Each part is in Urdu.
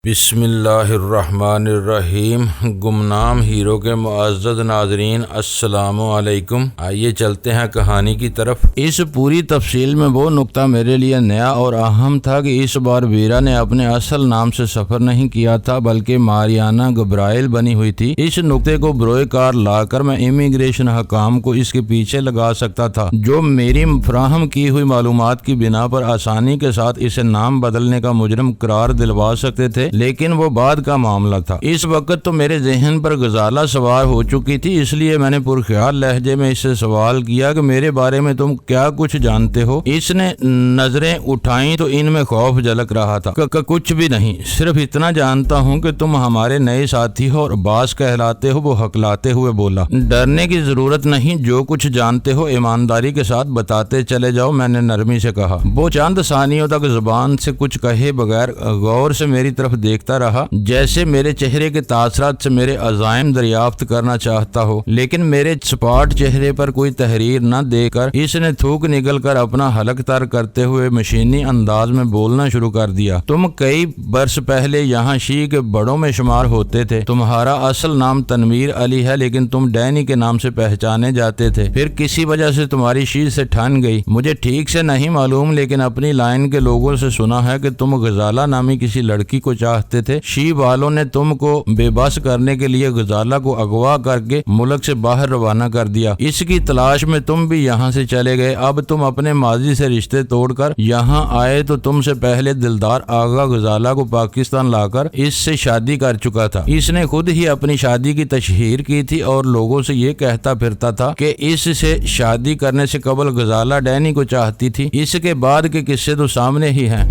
بسم اللہ الرحمن الرحیم۔ گمنام ہیرو کے معزز ناظرین السلام علیکم۔ آئیے چلتے ہیں کہانی کی طرف۔ اس پوری تفصیل میں وہ نقطہ میرے لیے نیا اور اہم تھا کہ اس بار ویرا نے اپنے اصل نام سے سفر نہیں کیا تھا بلکہ ماریانا گبرائل بنی ہوئی تھی۔ اس نقطے کو بروئے کار لا کر میں امیگریشن حکام کو اس کے پیچھے لگا سکتا تھا، جو میری فراہم کی ہوئی معلومات کی بنا پر آسانی کے ساتھ اسے نام بدلنے کا مجرم قرار دلوا سکتے تھے، لیکن وہ بعد کا معاملہ تھا۔ اس وقت تو میرے ذہن پر غزالہ سوار ہو چکی تھی، اس لیے میں نے پرخیال لہجے میں اس سے سوال کیا کہ میرے بارے میں تم کیا کچھ جانتے ہو؟ اس نے نظریں اٹھائیں تو ان میں خوف جھلک رہا تھا۔ کچھ بھی نہیں، صرف اتنا جانتا ہوں کہ تم ہمارے نئے ساتھی ہو اور باز کہلاتے ہو۔ وہ ہکلاتے ہوئے بولا۔ ڈرنے کی ضرورت نہیں، جو کچھ جانتے ہو ایمانداری کے ساتھ بتاتے چلے جاؤ، میں نے نرمی سے کہا۔ وہ چند ثانیوں تک زبان سے کچھ کہے بغیر غور سے میری طرف دیکھتا رہا، جیسے میرے چہرے کے تاثرات سے میرے عزائم دریافت کرنا چاہتا ہو، لیکن میرے سپاٹ چہرے پر کوئی تحریر نہ دے کر اس نے تھوک نگل کر اپنا حلق تر کرتے ہوئے مشینی انداز میں بولنا شروع کر دیا۔ تم کئی برس پہلے یہاں شی کے بڑوں میں شمار ہوتے تھے۔ تمہارا اصل نام تنویر علی ہے، لیکن تم ڈینی کے نام سے پہچانے جاتے تھے۔ پھر کسی وجہ سے تمہاری شی سے ٹھن گئی، مجھے ٹھیک سے نہیں معلوم، لیکن اپنی لائن کے لوگوں سے سنا ہے کہ تم غزالہ نامی کسی لڑکی کو چاہتے تھے۔ شی والوں نے تم کو بے بس کرنے کے لیے غزالہ کو اغوا کر کے ملک سے باہر روانہ کر دیا۔ اس کی تلاش میں تم بھی یہاں سے چلے گئے۔ اب تم اپنے ماضی سے رشتے توڑ کر یہاں آئے تو تم سے پہلے دلدار آغا غزالہ کو پاکستان لا کر اس سے شادی کر چکا تھا۔ اس نے خود ہی اپنی شادی کی تشہیر کی تھی اور لوگوں سے یہ کہتا پھرتا تھا کہ اس سے شادی کرنے سے قبل غزالہ ڈینی کو چاہتی تھی۔ اس کے بعد کے قصے تو سامنے ہی ہیں۔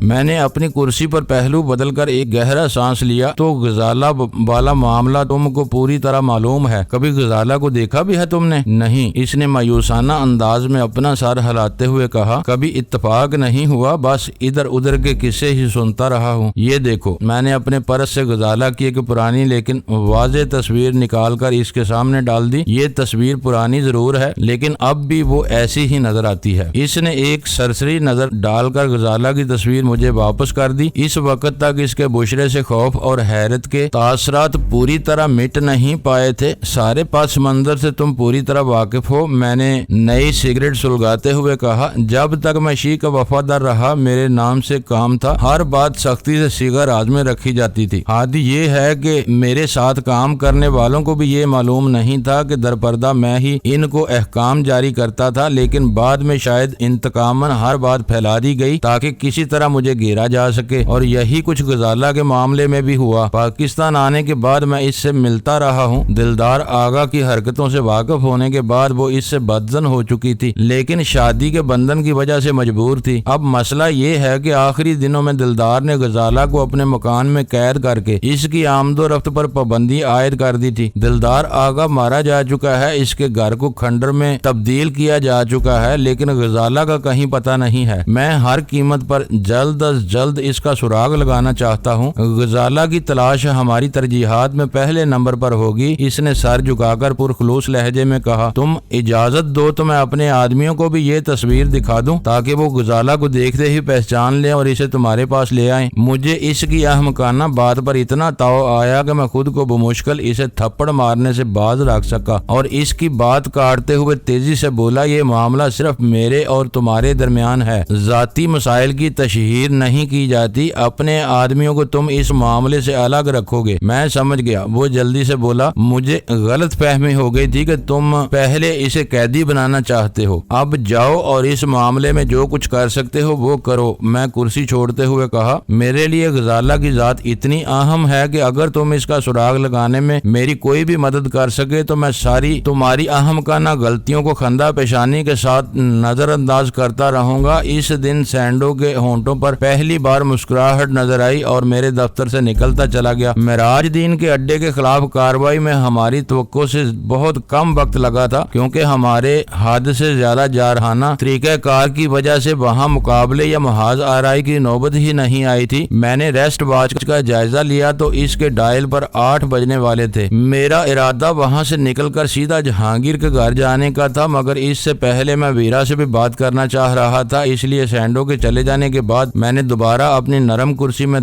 میں نے اپنی کرسی پر پہلو بدل کر ایک گہرا سانس لیا۔ تو غزالہ والا معاملہ تم کو پوری طرح معلوم ہے؟ کبھی غزالہ کو دیکھا بھی ہے تم نے؟ نہیں، اس نے مایوسانہ انداز میں اپنا سر ہلاتے ہوئے کہا۔ کبھی اتفاق نہیں ہوا، بس ادھر ادھر کے قصے ہی سنتا رہا ہوں۔ یہ دیکھو، میں نے اپنے پرس سے غزالہ کی ایک پرانی لیکن واضح تصویر نکال کر اس کے سامنے ڈال دی۔ یہ تصویر پرانی ضرور ہے، لیکن اب بھی وہ ایسی ہی نظر آتی ہے۔ اس نے ایک سرسری نظر ڈال کر غزالہ کی تصویر مجھے واپس کر دی۔ اس وقت تک اس کے بشرے سے خوف اور حیرت کے تاثرات پوری طرح مٹ نہیں پائے تھے۔ سارے پس منظر سے تم پوری طرح واقف ہو، میں نے نئی سگریٹ سلگاتے ہوئے کہا۔ جب تک میں شی کا وفادار رہا، میرے نام سے کام تھا، ہر بات سختی سے سیگا راز میں رکھی جاتی تھی۔ حد یہ ہے کہ میرے ساتھ کام کرنے والوں کو بھی یہ معلوم نہیں تھا کہ درپردہ میں ہی ان کو احکام جاری کرتا تھا، لیکن بعد میں شاید انتقاماً ہر بات پھیلا دی گئی تاکہ کسی طرح مجھے گھیرا جا سکے، اور یہی کچھ غزالہ کے معاملے میں بھی ہوا۔ پاکستان آنے کے بعد میں اس سے ملتا رہا ہوں۔ دلدار آغا کی حرکتوں سے واقف ہونے کے بعد وہ اس سے بدظن ہو چکی تھی، لیکن شادی کے بندھن کی وجہ سے مجبور تھی۔ اب مسئلہ یہ ہے کہ آخری دنوں میں دلدار نے غزالہ کو اپنے مکان میں قید کر کے اس کی آمد و رفت پر پابندی عائد کر دی تھی۔ دلدار آغا مارا جا چکا ہے، اس کے گھر کو کھنڈر میں تبدیل کیا جا چکا ہے، لیکن غزالہ کا کہیں پتہ نہیں ہے۔ میں ہر قیمت پر جلد از جلد اس کا سراغ لگانا چاہتا ہوں۔ غزالہ کی تلاش ہماری ترجیحات میں پہلے نمبر پر ہوگی۔ اس نے سر جھکا کر پرخلوص لہجے میں کہا۔ تم اجازت دو تو میں اپنے آدمیوں کو بھی یہ تصویر دکھا دوں تاکہ وہ غزالہ کو دیکھتے ہی پہچان لیں اور اسے تمہارے پاس لے آئیں۔ مجھے اس کی احمقانہ بات پر اتنا تاؤ آیا کہ میں خود کو بمشکل اسے تھپڑ مارنے سے باز رکھ سکا، اور اس کی بات کاٹتے ہوئے تیزی سے بولا۔ یہ معاملہ صرف میرے اور تمہارے درمیان ہے، ذاتی مسائل کی تشہیر نہیں کی جاتی۔ اپنے آدمیوں کو تم اس معاملے سے الگ رکھو گے۔ میں سمجھ گیا، وہ جلدی سے بولا۔ مجھے غلط فہمی ہو گئی تھی کہ تم پہلے اسے قیدی بنانا چاہتے ہو۔ اب جاؤ اور اس معاملے میں جو کچھ کر سکتے ہو وہ کرو۔ میں کرسی چھوڑتے ہوئے کہا۔ میرے لیے غزالہ کی ذات اتنی اہم ہے کہ اگر تم اس کا سراغ لگانے میں میری کوئی بھی مدد کر سکے تو میں ساری تمہاری احمقانہ غلطیوں کو خندہ پیشانی کے ساتھ نظر انداز کرتا رہوں گا۔ اس دن سینڈو کے ہونٹوں پر پہلی بار مسکراہٹ نظر آئی اور میرے دفتر سے نکلتا چلا گیا۔ معراج دین کے اڈے کے خلاف کارروائی میں ہماری توقع سے بہت کم وقت لگا تھا، کیونکہ ہمارے حد سے زیادہ جارحانہ طریقہ کار کی وجہ سے وہاں مقابلے یا محاذ آرائی کی نوبت ہی نہیں آئی تھی۔ میں نے ریسٹ واچ کا جائزہ لیا تو اس کے ڈائل پر 8 بجنے والے تھے۔ میرا ارادہ وہاں سے نکل کر سیدھا جہانگیر کے گھر جانے کا تھا، مگر اس سے پہلے میں ویرا سے بھی بات کرنا چاہ رہا تھا، اس لیے سینڈو کے چلے جانے کے بعد میں نے دوبارہ اپنی نرم کرسی میں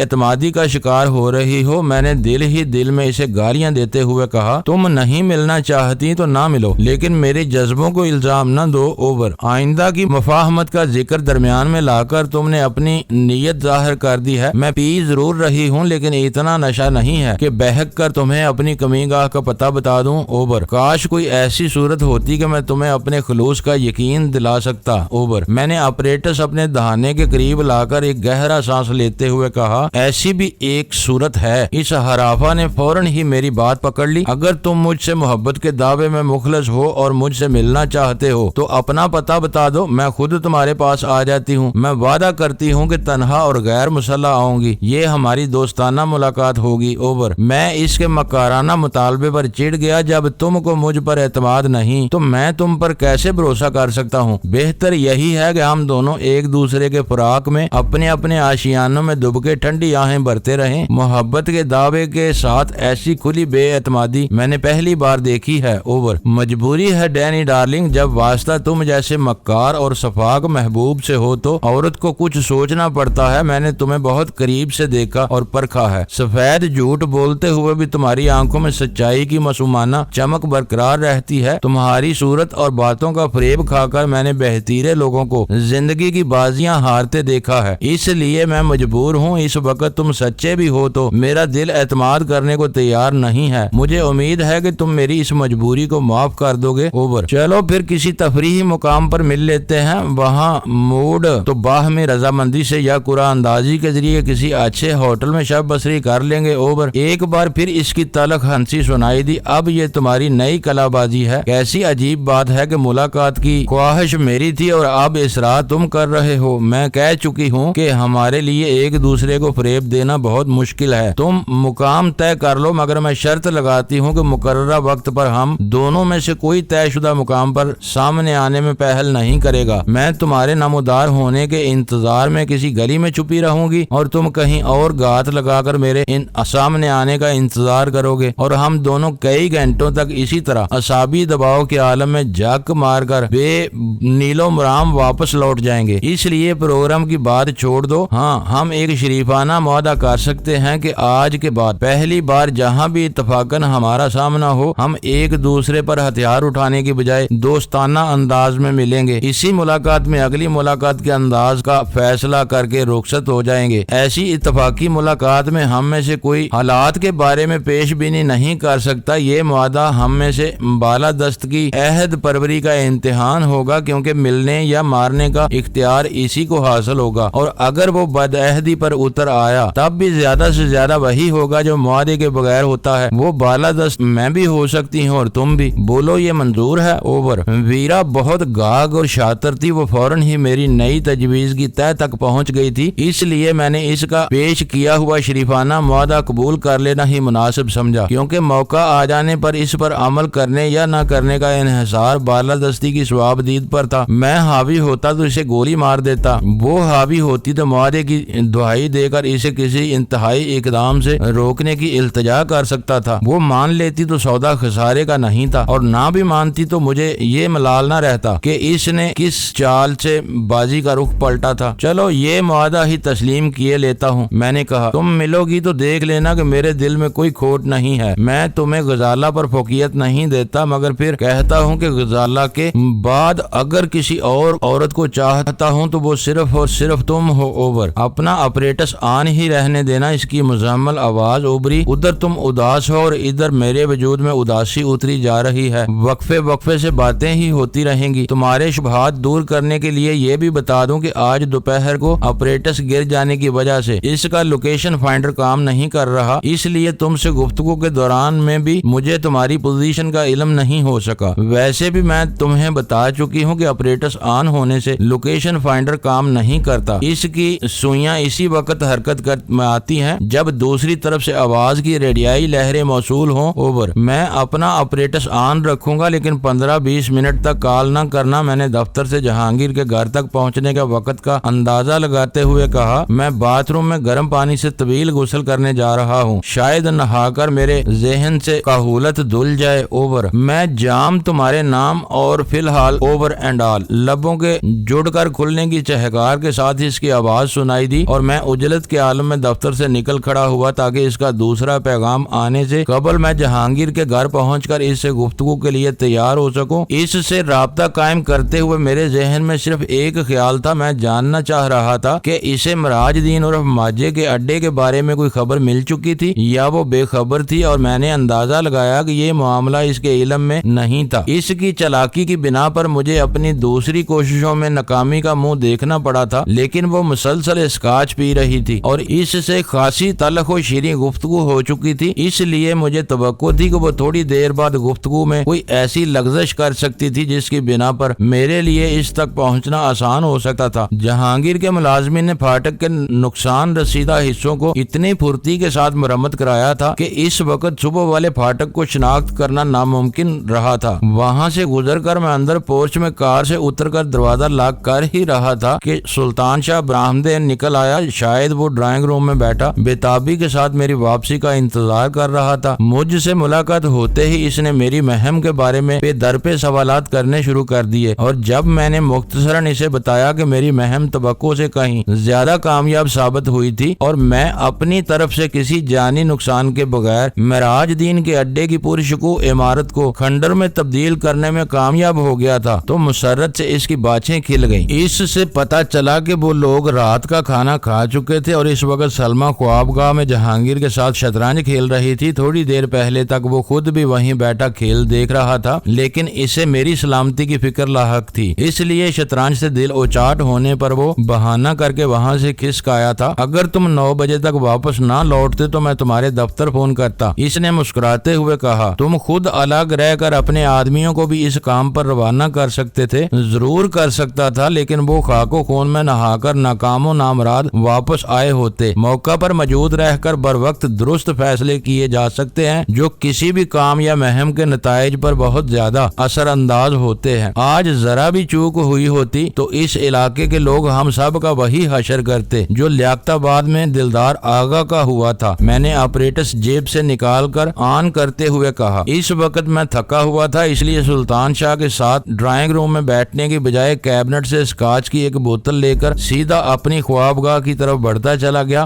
اعتمادی کا شکار ہو رہی ہو۔ میں نے دل ہی دل میں اسے گالیاں دیتے ہوئے کہا تم نہیں ملنا چاہتی تو نہ ملو، لیکن میرے جذبوں کو الزام نہ دو۔ اوور آئندہ کی مفاہمت کا ذکر درمیان میں لا کر تم نے اپنی نیت ظاہر کر دی ہے۔ میں پی ضرور رہی ہوں لیکن اتنا نشہ نہیں ہے کہ بہک کر تمہیں اپنی کمی گاہ کا پتہ بتا دوں۔ اوور کاش کوئی ایسی صورت ہوتی کہ میں تمہیں اپنے خلوص کا یقین دلا سکتا۔ اوور میں نے اپریٹس اپنے دہانے کے قریب لا کر ایک گہرا سانس لیتے ہوئے کہا ایسی بھی ایک صورت ہے۔ اس ہرافہ نے فوراً ہی میری بات پکڑ لی۔ اگر تم مجھ سے محبت کے دعوے میں مخلص ہو اور مجھ سے ملنا چاہتے ہو تو اپنا پتہ بتا دو، میں خود تمہارے پاس آ جاتی ہوں۔ میں وعدہ کرتی ہوں کہ تنہا اور غیر مسلح آؤں گی، یہ ہماری دوستانہ ملاقات ہوگی۔ اوور میں اس کے مکارانہ مطالبے پر چڑ گیا، جب تم کو مجھ پر اعتماد نہیں تو میں تم پر کیسے بھروسہ کر سکتا ہوں؟ بہتر یہی ہے کہ ہم دونوں ایک دوسرے کے فراق میں اپنے اپنے آشیانوں میں ڈوب کے ٹھنڈی آہیں بھرتے رہیں۔ محبت کے دعوے کے ساتھ ایسی کھلی بے اعتمادی میں نے پہلی بار دیکھی ہے۔ اوور مجبوری ہے ڈینی ڈارلنگ، جب واسطہ تم جیسے مکار اور شفاق محبوب سے ہو تو عورت کو کچھ سوچنا پڑتا ہے۔ میں نے تمہیں بہت قریب سے دیکھا اور پرکھا ہے۔ سفید جھوٹ بولتے ہوئے بھی تمہاری آنکھوں میں سچائی کی معصومانہ چمک برقرار رہتی ہے۔ تمہاری صورت اور باتوں کا فریب کھا کر میں نے بہتیرے لوگوں کو زندگی کی بازیاں ہارتے دیکھا ہے، اس لیے میں مجبور ہوں۔ اس وقت تم سچے بھی ہو تو میرا دل اعتماد کرنے کو تیار نہیں ہے۔ مجھے امید ہے کہ تم میری اس مجبوری کو معاف کر دو گے۔ اوور چلو پھر کسی تفریحی مقام پر مل لیتے ہیں، وہاں موڈ تو باہمی رضامندی سے یا قرآن اندازی کے ذریعے کسی اچھے ہوٹل میں شب بسری کر لیں گے۔ اوور ایک بار پھر اس کی تلخ ہنسی سنائی دی۔ اب یہ تمہاری نئی کلا بازی ہے؟ کیسی عجیب بات ہے کہ ملاقات کی خواہش میری تھی اور اب اصرار تم کر رہے ہو۔ میں کہہ چکی ہوں کہ ہمارے لیے ایک دوسرے کو فریب دینا بہت مشکل ہے۔ تم مقام طے کر لو، مگر میں شرط لگاتی ہوں کہ مقررہ وقت پر ہم دونوں میں سے کوئی طے شدہ مقام پر سامنے آنے میں پہل نہیں کرے گا۔ میں تمہارے نمودار ہونے کے انتظار میں کسی گلی میں چھپی رہوں گی اور تم کہیں اور گات لگا کر میرے سامنے آنے کا انتظار کرو گے، اور ہم دونوں کئی گھنٹوں تک اسی طرح اعصابی دباؤ کے عالم میں جھک مار کر بے نیلو مرام واپس لوٹ جائیں گے۔ اس لیے پروگرام کی بات چھوڑ دو۔ ہاں ہم ایک شریفانہ معاہدہ کر سکتے ہیں کہ آج کے بعد پہلی بار جہاں بھی اتفاقاً ہمارا سامنا ہو، ہم ایک دوسرے پر ہتھیار اٹھانے کی بجائے دوستانہ انداز میں ملیں گے۔ اسی ملاقات میں اگلی ملاقات کے انداز کا فیصلہ کر کے رخصت ہو جائیں گے۔ ایسی اتفاقی ملاقات میں ہم میں سے کوئی حالات کے بارے میں پیش بینی نہیں کر سکتا۔ یہ معاہدہ ہم میں سے بالادست کی عہد پروری کا امتحان ہوگا، کیونکہ ملنے یا مارنے کا اختیار اسی کو حاصل ہوگا، اور اگر وہ بدعہدی پر اتر آیا تب بھی زیادہ سے زیادہ وہی ہوگا جو معاہدے کے بغیر ہوتا ہے۔ وہ بالادست میں بھی ہو سکتی ہوں اور تم بھی۔ بولو یہ منظور ہے؟ اوور ویرا بہت گاگ اور شاطر تھی، وہ فوراً ہی میری نئی تجویز کی تہہ تک پہنچ گئی تھی، اس لیے میں نے اس کا پیش کیا ہوا شریفانہ معاہدہ قبول کر لینا ہی مناسب سمجھا، کیونکہ موقع آ جانے پر اس پر عمل کرنے یا نہ کرنے کا انحصار بالادستی کی ثوابدید پر تھا۔ میں حاوی ہوتا تو اسے گولی مار دیتا، وہ حاوی ہوتی تو معاہدے کی دہائی دے کر اسے کسی انتہائی اقدام سے روکنے کی التجا کر سکتا تھا۔ وہ مان لیتی تو سودا خسارے کا نہیں تھا، اور نہ بھی مانتی تو مجھے یہ ملال نہ رہتا کہ اس نے کس چال سے بازی کا رخ پلٹا تھا۔ چلو یہ معاہدہ ہی تسلیم کیے لیتا ہوں۔ میں نے کہا تم ملو گی تو دیکھ لینا کہ میرے دل میں کوئی کھوٹ نہیں ہے۔ میں تمہیں غزالہ پر فوقیت نہیں دیتا، مگر پھر کہتا ہوں کہ غزالہ کے بعد اگر کسی اور عورت کو چاہتا ہوں تو وہ صرف اور صرف تم ہو۔ اوور اپنا اپریٹس آن ہی رہنے دینا۔ اس کی مزمل آواز ابری۔ ادھر تم اداس ہو اور ادھر میرے وجود میں اداسی اتری جا رہی ہے۔ وقفے وقفے سے باتیں ہی ہوتی رہیں گی۔ تمہارے شبہات دور کرنے کے لیے یہ بھی بتا دوں کہ آج دوپہر کو اپریٹس گر جانے کی وجہ سے اس کا لوکیشن فائنڈر کام نہیں کر رہا، اس لیے تم سے گفتگو کے دوران میں بھی مجھے تمہاری پوزیشن کا علم نہیں ہو سکا۔ ویسے بھی میں تمہیں بتا چکی ہوں کہ اپریٹس آن ہونے سے لوکیشن فائنڈر کام نہیں کرتا۔ اس کی سوئیاں اسی وقت حرکت میں آتی ہیں جب دوسری طرف سے آواز کی ریڈیائی لہریں موصول ہوں۔ اوور میں اپنا اپریٹس آن رکھوں گا، لیکن 15-20 منٹ تک کال نہ کرنا۔ میں نے دفتر سے جہانگیر کے گھر تک پہنچنے کا وقت کا اندازہ لگاتے ہوئے کہا، میں باتھ روم میں گرم پانی سے طویل غسل کرنے جا رہا ہوں، شاید نہا کر میرے ذہن سے کاہولت دھل جائے۔ اوور میں جام تمہارے نام اور فی الحال اوور اینڈ آل۔ لبوں کے جڑ کر کھلنے کی چہکار کے ساتھ اس کی آواز سنائی دی اور میں عجلت کے عالم میں دفتر سے نکل کھڑا ہوا تاکہ اس کا دوسرا پیغام آنے سے قبل میں جہانگیر کے گھر پہنچ کر اس سے گفتگو کے لیے تیار ہو سکوں۔ اس سے رابطہ قائم کرتے ہوئے میرے ذہن میں صرف ایک خیال تھا، میں جاننا چاہ رہا تھا کہ اسے مراج دین عرف ماجے کے اڈے کے بارے میں کوئی خبر مل چکی تھی یا وہ بے خبر تھی، اور میں نے اندازہ لگایا کہ یہ معاملہ اس کے علم میں نہیں تھا۔ اس کی چالاکی کی بنا پر مجھے اپنی دوسری کوششوں میں ناکامی کا منہ دیکھنا پڑا تھا، لیکن وہ مسلسل اسکاچ پی رہی تھی اور اس سے خاصی تلخ و شیریں گفتگو ہو چکی تھی، اس لیے مجھے توقع تھی کہ وہ تھوڑی دیر بعد گفتگو میں کوئی ایسی لغزش کر سکتی تھی جس کی بنا پر میرے لیے اس تک پہنچنا آسان ہو سکتا تھا۔ جہانگیر کے ملازمین نے پھاٹک کے نقصان رسیدہ حصوں کو اتنی پھرتی کے ساتھ مرمت کرایا تھا کہ اس وقت صبح والے پھاٹک کو شناخت کرنا ناممکن رہا تھا۔ وہاں سے گزر کر میں اندر پورچ میں کار سے اتر کر دروازہ لاک کر ہی رہا تھا کہ سلطان شاہ برآمدے نکل آیا۔ شاید وہ ڈرائنگ روم میں بیٹھا بےتابی کے ساتھ میری واپسی کا انتظار کر رہا تھا۔ مجھ سے ملاقات ہوتے ہی اس نے میری مہم کے بارے میں بے در پہ سوالات کرنے شروع کر دیے، اور جب میں نے مختصراً اسے بتایا کہ میری مہم توقع سے کہیں زیادہ کامیاب ثابت ہوئی تھی اور میں اپنی طرف سے کسی جانی نقصان کے بغیر مراج دین کے اڈے کی پرشکوہ عمارت کو کھنڈر میں تبدیل کرنے میں کامیاب ہو گیا تھا، تو مسرت سے اس کی باچھیں کھل گئیں۔ اس سے پتا چلا کہ وہ لوگ رات کا کھانا کھا چکے تھے اور اس وقت سلمہ خوابگاہ میں جہانگیر کے ساتھ شطرنج کھیل رہی تھی۔ تھوڑی دیر پہلے تک وہ خود بھی وہیں بیٹھا کھیل دیکھ رہا تھا، لیکن اسے میری سلامتی کی فکر لاحق تھی، اس لیے شطرنج سے دل اوچاٹ ہونے پر وہ بہانہ کر کے وہاں سے کھسک آیا تھا۔ اگر تم 9 بجے تک واپس نہ لوٹتے تو میں تمہارے دفتر فون کرتا، اس نے مسکراتے ہوئے کہا۔ تم خود الگ رہ کر اپنے آدمیوں کو بھی اس کام پر روانہ کر سکتے تھے۔ ضرور کر سکتا تھا، لیکن وہ خاک و خون میں نہا کر ناکام و نامراد واپس آئے ہوتے۔ موقع پر موجود رہ کر بر وقت درست فیصلے کیے جا سکتے ہیں جو کسی بھی کام یا مہم کے نتائج پر بہت زیادہ اثر انداز ہوتے ہیں۔ آج ذرا بھی چوک ہوئی ہوتی تو اس علاقے کے لوگ ہم سب کا وہی حشر کرتے جو لیاقت آباد میں دلدار آغا کا ہوا تھا۔ میں نے آپریٹس جیب سے نکال کر آن کرتے ہوئے کہا۔ اس وقت میں تھکا ہوا تھا، اس لیے سلطان شاہ کے ساتھ ڈرائنگ روم میں بیٹھنے کی بجائے کیبنٹ سے اسکاچ کی ایک بوتل لے کر سیدھا اپنی خوابگاہ کی طرف بڑھتا چلا گیا۔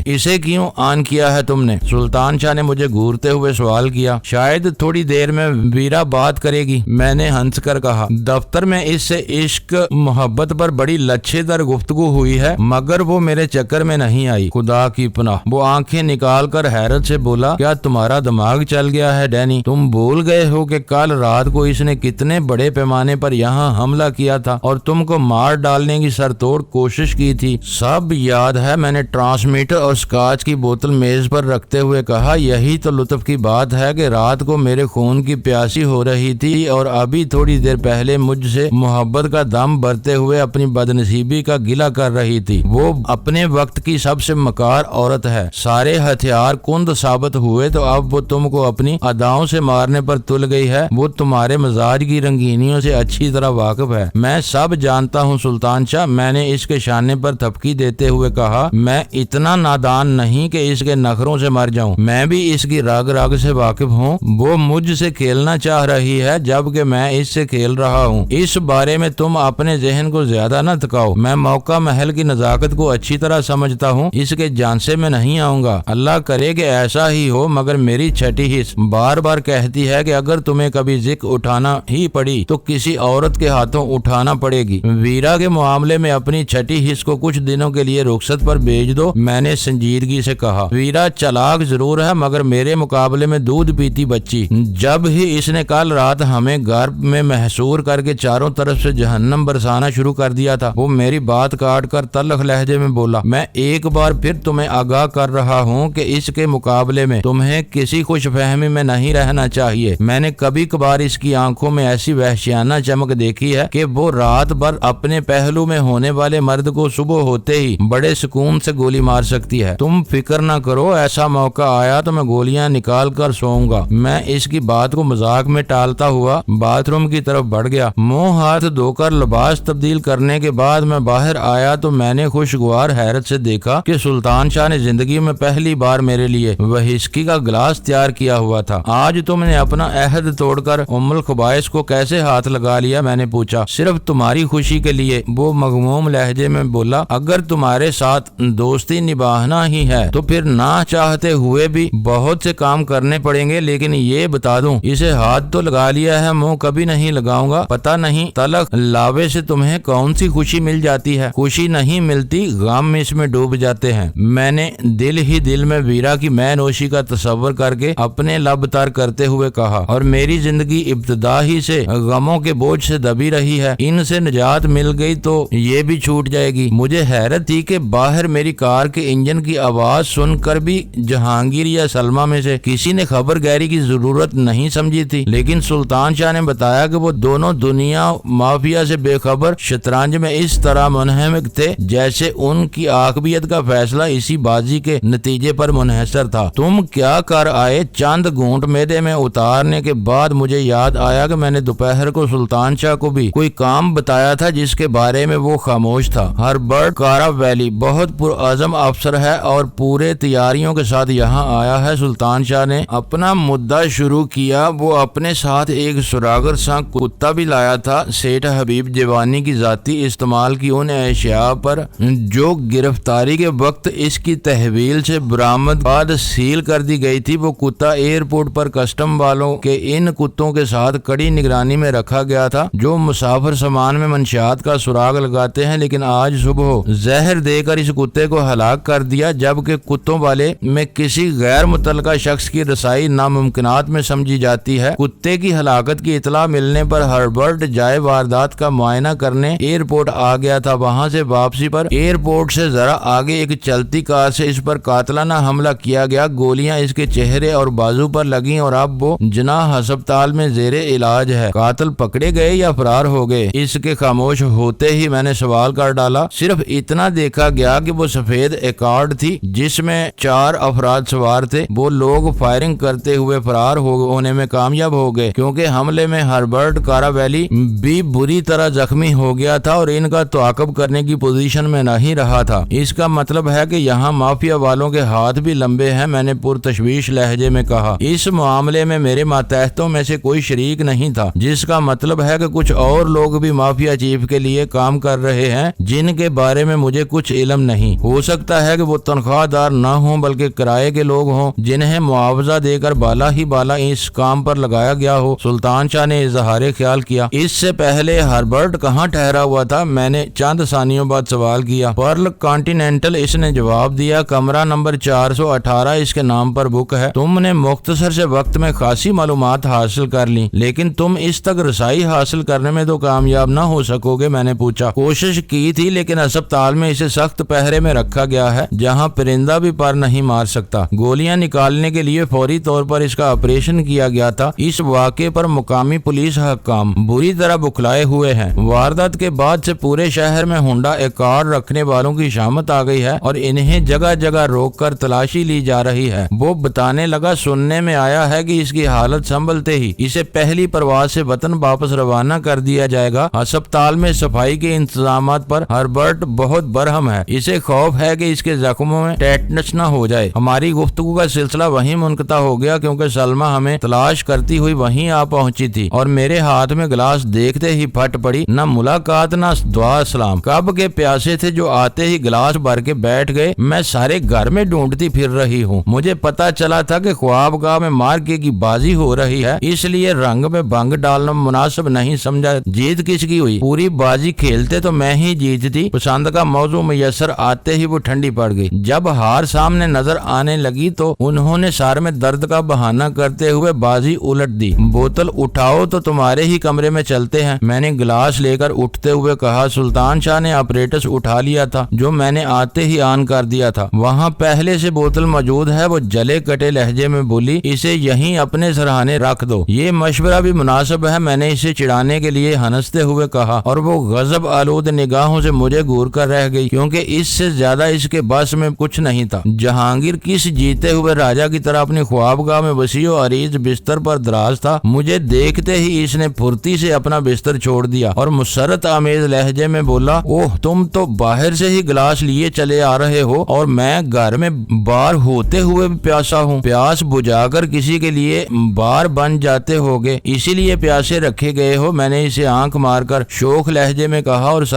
اسے کیوں آن کیا ہے تم نے؟ سلطان شاہ نے مجھے گھورتے ہوئے سوال کیا۔ شاید تھوڑی دیر میں ویرا بات کرے گی، میں نے ہنس کر کہا۔ دفتر میں اس سے عشق محبت پر بڑی لچھے در گفتگو ہوئی ہے، مگر وہ میرے چکر میں نہیں آئی، خدا کی پناہ۔ وہ آنکھیں نکال کر حیرت سے بولا، کیا تمہارا دماغ چل گیا ہے ڈینی؟ تم بھول گئے ہو کہ کل رات کو اس نے کتنے بڑے پیمانے پر یہاں حملہ کیا تھا اور تم کو مار ڈالنے کی سرتوڑ کوشش کی تھی؟ سب یاد ہے، میں نے ٹرانسمیٹر اور اسکاچ کی بوتل میز پر رکھتے ہوئے کہا۔ یہی تو لطف کی بات ہے کہ رات کو میرے خون کی پیاسی ہو رہی تھی اور ابھی تھوڑی دیر پہلے مجھ سے محبت کا دم بھرتے ہوئے اپنی بدنصیبی کا گلہ کر رہی تھی۔ وہ اپنے وقت کی سب سے مکار عورت ہے، سارے ہتھیار کند ثابت ہوئے تو اب وہ تم کو اپنی اداؤں سے مارنے پر تل گئی ہے۔ وہ تمہارے مزاج کی رنگینیوں سے اچھی طرح واقف ہے۔ میں سب جانتا ہوں سلطان شاہ، میں نے اس کے شانے پر تھپکی دیتے ہوئے کہا۔ میں اتنا نادان نہیں کہ اس کے نخروں سے مر جاؤں، میں بھی اس کی رگ رگ سے واقف ہوں۔ وہ مجھ سے کھیلنا چاہ رہی ہے جبکہ میں اس سے کھیل رہا ہوں۔ اس بارے میں تم اپنے ذہن کو زیادہ نہ تھکاؤ۔ میں موقع محل کی نزاکت کو اچھی طرح سمجھتا ہوں، اس کے جانسے میں نہیں آؤں گا۔ اللہ کرے کہ ایسا ہی ہو، مگر میری چھٹی حص بار بار کہتی ہے کہ اگر تمہیں کبھی ذکر اٹھانا ہی پڑی تو کسی عورت کے ہاتھوں اٹھانا پڑے گی۔ ویرا کے معاملے میں اپنی چھٹی حص کو کچھ دنوں کے لیے رخصت پر بھیج دو، میں نے سنجیدگی سے کہا۔ ویرا چلاک ضرور ہے مگر میرے مقابلے میں دودھ پیتی بچی۔ جب ہی اس نے کل رات ہمیں گھر میں محصور کر کے چاروں طرف سے جہنم برسانا شروع کر دیا تھا، وہ میری بات کاٹ کر تلخ لہجے میں بولا۔ میں ایک بار پھر تمہیں آگاہ کر رہا ہوں کہ اس کے مقابلے میں تمہیں کسی خوش فہمی میں نہیں رہنا چاہیے۔ میں نے کبھی کبھار اس کی آنکھوں میں ایسی وحشیانہ چمک دیکھی ہے کہ وہ رات بھر اپنے پہلو میں ہونے والے مرد کو صبح ہوتے ہی بڑے سکون سے گولی مار سکتی ہے۔ تم فکر نہ کرو، ایسا موقع آیا تو میں گولیاں نکال کر سوؤں گا۔ میں اس کی بات کو مذاق میں ٹالتا ہوا باتھ روم کی طرف بڑھ گیا۔ منہ ہاتھ دھو کر لباس تبدیل کرنے کے بعد میں باہر آیا تو میں نے خوشگوار حیرت سے دیکھا کہ سلطان شاہ نے زندگی میں پہلی بار میرے لیے وہسکی کا گلاس تیار کیا ہوا تھا۔ آج تم نے اپنا عہد توڑ کر ام الخبائث کو کیسے ہاتھ لگا لیا؟ میں نے پوچھا۔ صرف تمہاری خوشی کے لیے، وہ مغموم معصوم لہجے میں بولا، اگر تمہارے ساتھ دوستی نبھانا ہی ہے تو پھر نہ چاہتے ہوئے بھی بہت سے کام کرنے پڑیں گے، لیکن یہ بتا دوں اسے ہاتھ تو لگا لیا ہے، منہ کبھی نہیں لگاؤں گا۔ پتہ نہیں تلخ لاوے سے تمہیں کون سی خوشی مل جاتی ہے، خوشی نہیں ملتی، غم اس میں ڈوب جاتے ہیں۔ میں نے دل ہی دل میں ویرا کی مے نوشی کا تصور کر کے اپنے لب تر کرتے ہوئے کہا، اور میری زندگی ابتدا ہی سے غموں کے بوجھ سے دبی رہی ہے، ان سے نجات مل گئی تو یہ بھی چھوٹ جائے گی۔ مجھے حیرت تھی کہ باہر میری کار کے انجن کی آواز سن کر بھی جہانگیر یا سلمہ میں سے کسی نے خبر گیری کی ضرورت نہیں سمجھی تھی، لیکن سلطان شاہ نے بتایا کہ وہ دونوں دنیا مافیا سے بے خبر شطرنج میں اس طرح منہمک تھے جیسے ان کی عاقبیت کا فیصلہ اسی بازی کے نتیجے پر منحصر تھا۔ تم کیا کر آئے؟ چند گھونٹ میدے میں اتارنے کے بعد مجھے یاد آیا کہ میں نے دوپہر کو سلطان شاہ کو بھی کوئی کام بتایا تھا جس کے بارے میں وہ خاموش تھا۔ ہربرٹ کاراویلی بہت پرعزم افسر ہے اور پورے تیاریوں کے ساتھ یہاں آیا ہے۔ سلطان شاہ نے اپنا مدعا شروع کیا۔ وہ اپنے ساتھ ایک سراگر سا کتا بھی لایا تھا، سیٹھ حبیب جوانی کی ذاتی استعمال کی ان اشیاء پر جو گرفتاری کے وقت اس کی تحویل سے برآمد بعد سیل کر دی گئی تھی۔ وہ کتا ایئرپورٹ پر کسٹم والوں کے ان کتوں کے ساتھ کڑی نگرانی میں رکھا گیا تھا جو مسافر سامان میں منشیات کا سراغ لگاتے ہیں، لیکن آج صبح زہر دے کر اس کتے کو ہلاک کر دیا، جبکہ کتوں والے میں کسی غیر متعلقہ شخص کی رسائی ناممکنات میں سمجھی جاتی ہے۔ کتے کی ہلاکت کی اطلاع ملنے پر ہربرٹ جائے واردات کا معائنہ کرنے ایئرپورٹ آ گیا تھا۔ وہاں سے واپسی پر ایئرپورٹ سے ذرا آگے ایک چلتی کار سے اس پر قاتلانہ حملہ کیا گیا، گولیاں اس کے چہرے اور بازو پر لگیں اور اب وہ جناح ہسپتال میں زیر علاج ہے۔ قاتل پکڑے گئے یا فرار ہو گئے؟ اس کے خاموش ہوتے ہی میں نے سوال کر ڈالا۔ صرف اتنا دیکھا گیا کہ وہ سفید ایکارڈ تھی جس میں 4 افراد سوار تھے، وہ لوگ فائرنگ کرتے ہوئے فرار ہونے میں کامیاب ہو گئے، کیونکہ حملے میں ہربرٹ کاراویلی بھی بری طرح زخمی ہو گیا تھا اور ان کا تعاقب کرنے کی پوزیشن میں نہیں رہا تھا۔ اس کا مطلب ہے کہ یہاں مافیا والوں کے ہاتھ بھی لمبے ہیں، میں نے پرتشویش لہجے میں کہا۔ اس معاملے میں میرے ماتحتوں میں سے کوئی شریک نہیں تھا، جس کا مطلب ہے کہ کچھ اور لوگ بھی مافیا چیف کے لیے کام کر رہے ہیں جن کے بارے میں مجھے کچھ علم نہیں۔ ہو سکتا ہے کہ وہ تنخواہ دار نہ ہوں بلکہ کرائے کے لوگ ہوں جنہیں معاوضہ دے کر بالا ہی بالا اس کام پر لگایا گیا ہو۔ سلطان شاہ نے اظہار خیال کیا۔ اس سے پہلے ہربرٹ کہاں ٹھہرا ہوا تھا؟ میں نے چند ثانیوں بعد سوال کیا۔ پرل کانٹیننٹل، اس نے جواب دیا، کمرہ نمبر 418 اس کے نام پر بک ہے۔ تم نے مختصر سے وقت میں خاصی معلومات حاصل کر لی، لیکن تم اس تک رسائی حاصل کرنے میں تو کامیاب نہ ہو سکو گے؟ میں نے پوچھا۔ کوشش کی تھی، لیکن ہسپتال میں اسے سخت پہرے میں رکھا گیا ہے جہاں پرندہ بھی پر نہیں مار سکتا۔ گولیاں نکالنے کے لیے فوری طور پر اس کا آپریشن کیا گیا تھا۔ اس واقعے پر مقامی پولیس حکام بری طرح بکھلائے ہوئے ہیں۔ واردات کے بعد سے پورے شہر میں ہونڈا ایکار رکھنے والوں کی شامت آ گئی ہے اور انہیں جگہ جگہ روک کر تلاشی لی جا رہی ہے۔ وہ بتانے لگا، سننے میں آیا ہے کہ اس کی حالت سنبھلتے ہی اسے پہلی پرواز سے وطن واپس روانہ کر دیا جائے گا۔ ہسپتال میں صفائی کے انتظامات پر ہربرٹ بہت برہم ہے، اسے خوف ہے کہ اس کے زخموں میں ٹیٹنس نہ ہو جائے۔ ہماری گفتگو کا سلسلہ وہیں منقطع ہو گیا کیونکہ سلمہ ہمیں تلاش کرتی ہوئی وہیں آ پہنچی تھی اور میرے ہاتھ میں گلاس دیکھتے ہی پھٹ پڑی۔ نہ ملاقات نہ دعا سلام، کب کے پیاسے تھے جو آتے ہی گلاس بھر کے بیٹھ گئے۔ میں سارے گھر میں ڈھونڈتی پھر رہی ہوں، مجھے پتا چلا تھا کہ خوابگاہ میں مارکے کی بازی ہو رہی ہے، اس لیے رنگ میں بھنگ ڈالنا مناسب نہیں سمجھا۔ جیت کس کی ہوئی؟ پوری بازی کھیلتے تو میں ہی جیتتی۔ پسند کا موضوع میسر آتے ہی وہ ٹھنڈی پڑ گئی۔ جب ہار سامنے نظر آنے لگی تو انہوں نے سار میں درد کا بہانہ کرتے ہوئے بازی الٹ دی۔ بوتل اٹھاؤ تو تمہارے ہی کمرے میں چلتے ہیں، میں نے گلاس لے کر اٹھتے ہوئے کہا۔ سلطان شاہ نے آپریٹس اٹھا لیا تھا جو میں نے آتے ہی آن کر دیا تھا۔ وہاں پہلے سے بوتل موجود ہے، وہ جلے کٹے لہجے میں بولی، اسے یہیں اپنے سرہانے رکھ دو۔ یہ مشورہ بھی مناسب ہے، میں نے اسے چڑھانے کے لیے ہنستے ہوئے کہا، اور وہ غضب آلود نگاہوں سے مجھے گور کر رہ گئی کیونکہ اس سے زیادہ اس کے بس میں کچھ نہیں تھا۔ جہانگیر کس جیتے ہوئے راجا کی طرح اپنی خوابگاہ میں وسیع و عریض بستر پر دراز تھا۔ مجھے دیکھتے ہی اس نے پھرتی سے اپنا بستر چھوڑ دیا اور مسرت آمیز لہجے میں بولا، اوہ تم تو باہر سے ہی گلاس لیے چلے آ رہے ہو اور میں گھر میں بار ہوتے ہوئے بھی پیاسا ہوں۔ پیاس بجھا کر کسی کے لیے بار بن جاتے ہوگے، اسی لیے پیاسے رکھے گئے ہو، میں نے اسے آنکھ مار کر شوخ لہجے میں کہا اور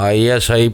ISI